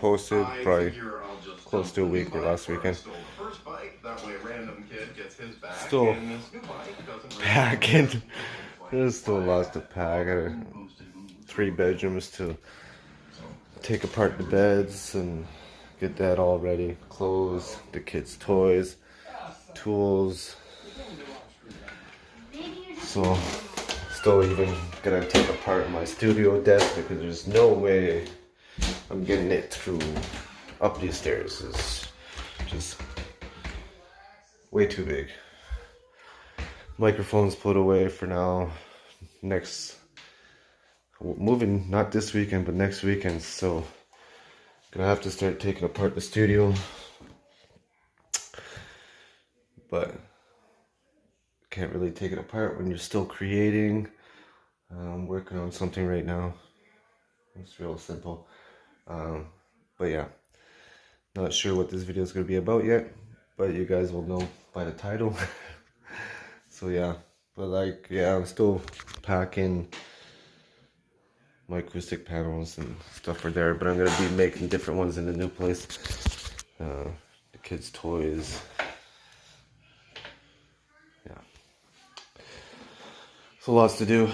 posted, probably close to a week or last weekend. Still packing. There's still lots to pack. I got 3 bedrooms to take apart the beds and get that all ready. Clothes, the kids' toys, tools. So, still even gonna take apart my studio desk because there's no way I'm getting it through up these stairs. It's just way too big. Microphones put away for now. Moving not this weekend but next weekend, so gonna have to start taking apart the studio, but can't really take it apart when you're still creating. I'm working on something right now. It's real simple, but yeah, not sure what this video is going to be about yet, but you guys will know by the title. So yeah, but like, yeah, I'm still packing. My acoustic panels and stuff are there, but I'm gonna be making different ones in the new place. The kids' toys. Yeah. So lots to do.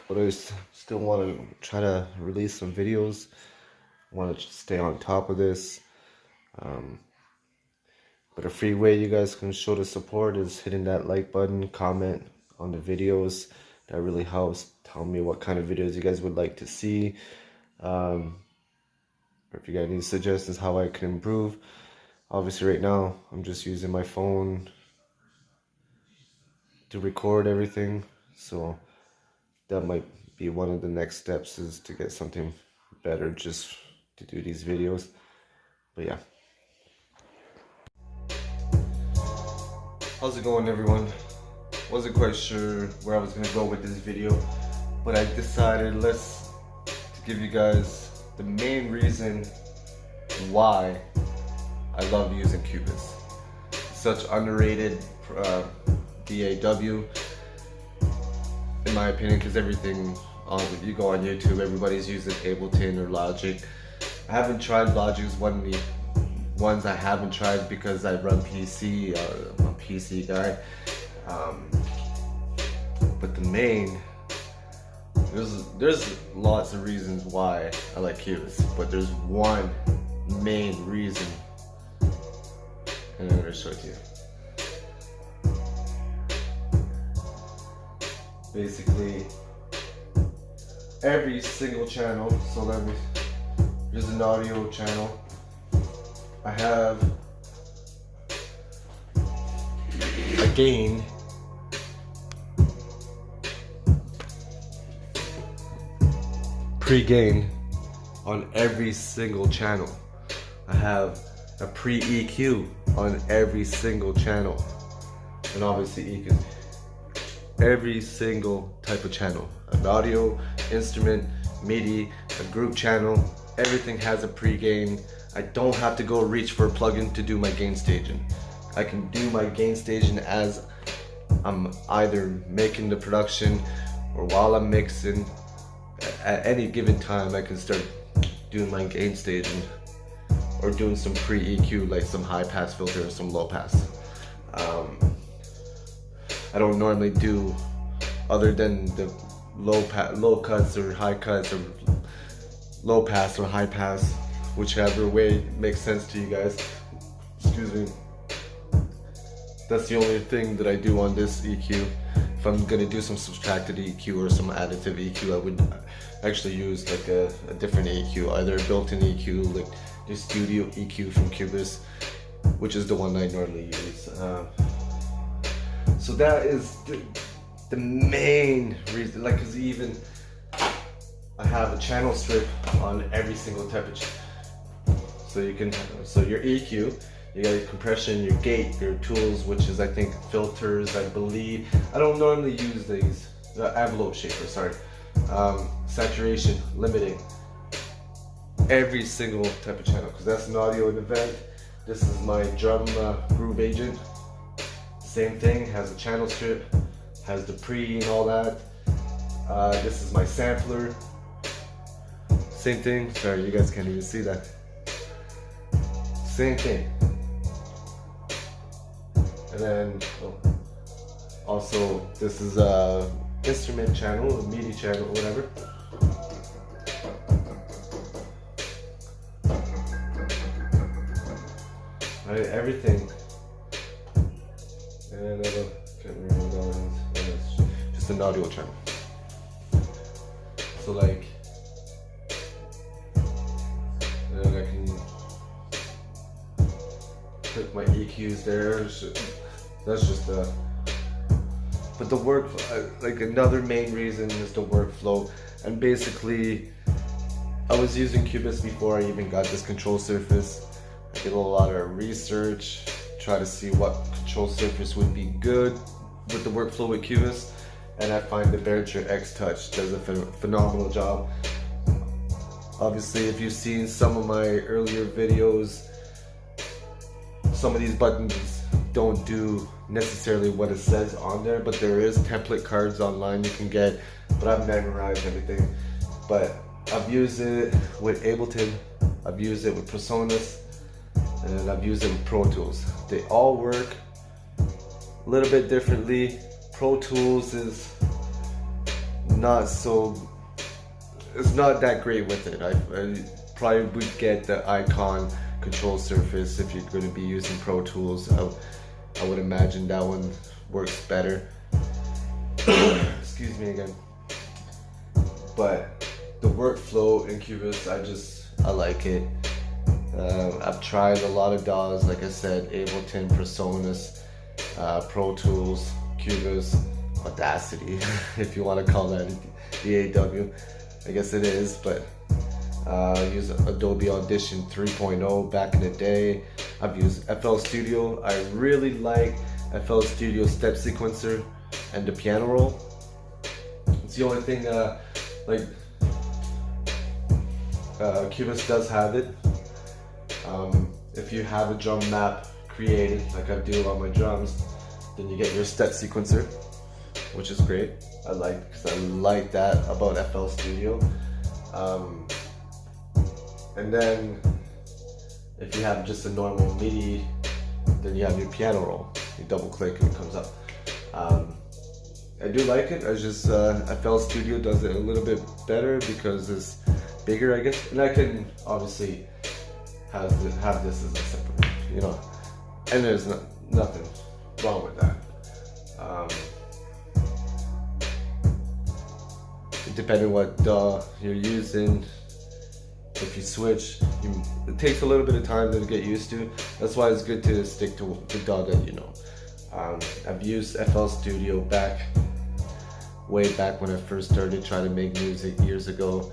But I still want to try to release some videos. I want to stay on top of this. But a free way you guys can show the support is hitting that like button, comment on the videos. That really helps. Tell me what kind of videos you guys would like to see. Or if you got any suggestions how I can improve. Obviously right now I'm just using my phone to record everything. So that might be one of the next steps, is to get something better just to do these videos. But yeah. How's it going, everyone? Wasn't quite sure where I was gonna go with this video, but I decided to give you guys the main reason why I love using Cubase. Such underrated DAW, in my opinion, because everything if you go on YouTube, everybody's using Ableton or Logic. I haven't tried Logic. Is one of the ones I haven't tried because I run PC. I'm a PC guy. But the main, there's lots of reasons why I like Cubase, but there's one main reason, and I'm gonna show it to you. Basically, every single channel. So here's an audio channel. I have a gain pre-gain on every single channel. I have a pre-EQ on every single channel, and obviously EQ. Every single type of channel, an audio, instrument, MIDI, a group channel, everything has a pre-gain. I don't have to go reach for a plugin to do my gain staging. I can do my gain staging as I'm either making the production or while I'm mixing. At any given time I can start doing my gain staging or doing some pre-EQ, like some high pass filter or some low pass. I don't normally do, other than the low cuts or high cuts or low pass or high pass, whichever way makes sense to you guys. Excuse me. That's the only thing that I do on this EQ. If I'm gonna do some subtracted EQ or some additive EQ, I would actually use like a different EQ, either a built-in EQ, like the studio EQ from Cubase, which is the one I normally use. So that is the main reason, like, cause even I have a channel strip on every single type of so your EQ, you got your compression, your gate, your tools, which is I think filters, I believe. I don't normally use these, envelope shaper, sorry. Saturation, limiting, every single type of channel, because that's an audio event. This is my drum groove agent. Same thing, has a channel strip, has the pre and all that. This is my sampler. Same thing. Sorry, you guys can't even see that. Same thing. And then also this is a instrument channel, a MIDI channel, whatever. Right, everything. And I can't remember what that is. It's just an audio channel. So like, and then I can put my EQs there. That's just the. But the work, like another main reason is the workflow. And basically, I was using Cubase before I even got this control surface. I did a lot of research, try to see what control surface would be good with the workflow with Cubase, and I find the Behringer X-Touch does a phenomenal job. Obviously, if you've seen some of my earlier videos, some of these buttons don't do necessarily what it says on there, but there is template cards online you can get, but I've memorized everything. But I've used it with Ableton, I've used it with Presonus, and I've used it with Pro Tools. They all work a little bit differently. Pro Tools is not so, it's not that great with it. I probably would get the icon control surface if you're going to be using Pro Tools. I would imagine that one works better. Excuse me again. But the workflow in Cubase, I like it. I've tried a lot of DAWs, like I said, Ableton, Presonus, Pro Tools, Cubase, Audacity, if you want to call that the AW. I guess it is, but I used Adobe Audition 3.0 back in the day. I've used FL Studio. I really like FL Studio Step Sequencer and the piano roll. It's the only thing, Cubase does have it. If you have a drum map created, like I do on my drums, then you get your step sequencer, which is great. I like that about FL Studio. And then if you have just a normal MIDI, then you have your piano roll. You double click and it comes up. I do like it. I just FL Studio does it a little bit better because it's bigger, I guess. And I can obviously have this as a separate, and there's nothing wrong with that. Depending what DAW you're using, if you switch, it takes a little bit of time to get used to. That's why it's good to stick to the DAW that you know. I've used FL Studio way back when I first started trying to make music years ago.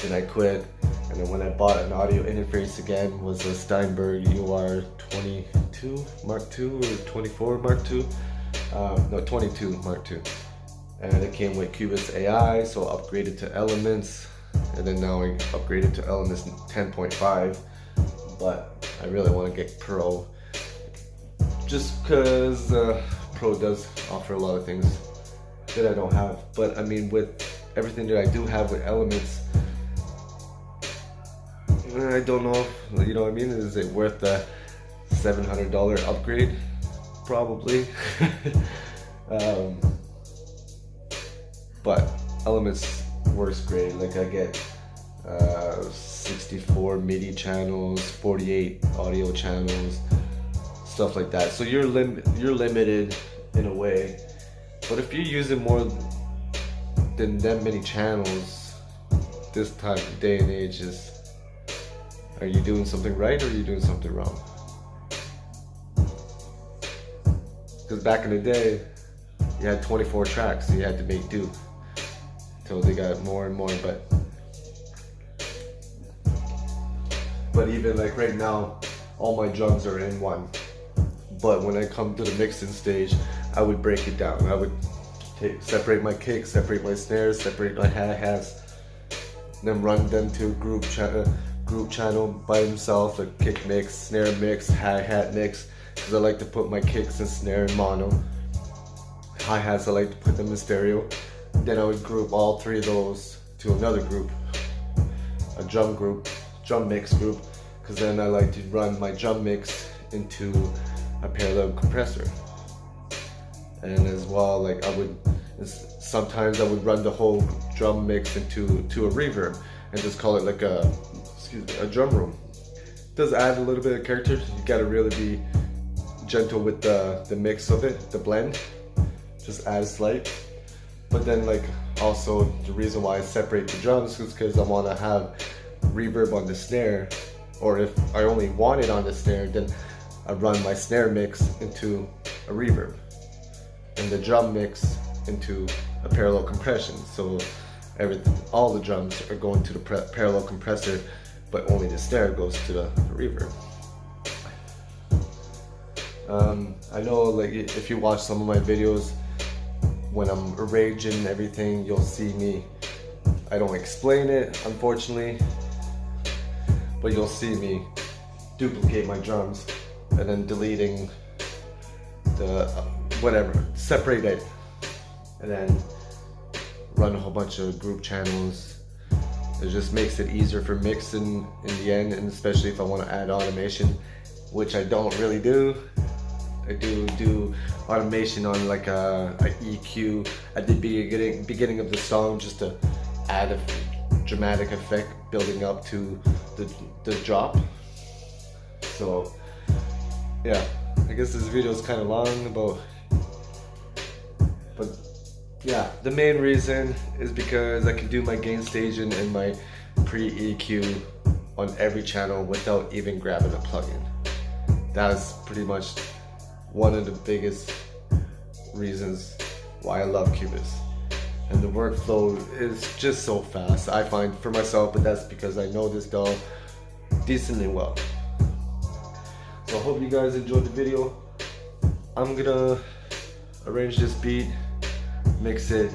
Then I quit, and then when I bought an audio interface again, was a Steinberg UR22 Mark II or 24 Mark II? No, 22 Mark II. And it came with Cubase AI, so I upgraded to Elements, and then now I upgraded to Elements 10.5. But I really want to get Pro, just because Pro does offer a lot of things that I don't have. But I mean, with everything that I do have with Elements, I don't know if, you know what I mean, is it worth the $700 upgrade? Probably. But Elements works great. Like I get 64 MIDI channels, 48 audio channels, stuff like that. So you're limited in a way. But if you're using more than that many channels, this time, day and age, are you doing something right or are you doing something wrong? Because back in the day, you had 24 tracks, so you had to make do until they got more and more. But even like right now, all my drums are in one. But when I come to the mixing stage, I would break it down. I would separate my kicks, separate my snares, separate my hi-hats, then run them to a group channel by themselves, like kick mix, snare mix, hi-hat mix, because I like to put my kicks and snare in mono. Hi-hats, I like to put them in stereo. Then I would group all three of those to another group, a drum mix group, because then I like to run my drum mix into a parallel compressor. And as well, like sometimes I would run the whole drum mix into a reverb and just call it like a drum room. It does add a little bit of character. You gotta really be gentle with the mix of it, the blend. Just add a slight. But then like also the reason why I separate the drums is because I want to have reverb on the snare, or if I only want it on the snare, then I run my snare mix into a reverb and the drum mix into a parallel compression. So all the drums are going to the parallel compressor, but only the snare goes to the reverb. I know, like, if you watch some of my videos, when I'm arranging and everything, you'll see me, I don't explain it, unfortunately, but you'll see me duplicate my drums and then deleting the separate it, and then run a whole bunch of group channels. It just makes it easier for mixing in the end, and especially if I want to add automation, which I don't really do. I do automation on like a EQ at the beginning of the song, just to add a dramatic effect building up to the drop. So yeah, I guess this video is kind of long, but yeah, the main reason is because I can do my gain staging and my pre-EQ on every channel without even grabbing a plugin. That's pretty much one of the biggest reasons why I love Cubase. And the workflow is just so fast, I find, for myself, but that's because I know this DAW decently well. So I hope you guys enjoyed the video. I'm gonna arrange this beat, mix it,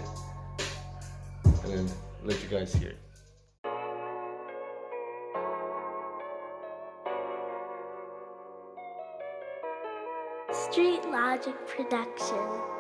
and then let you guys hear it. Street Logic Production.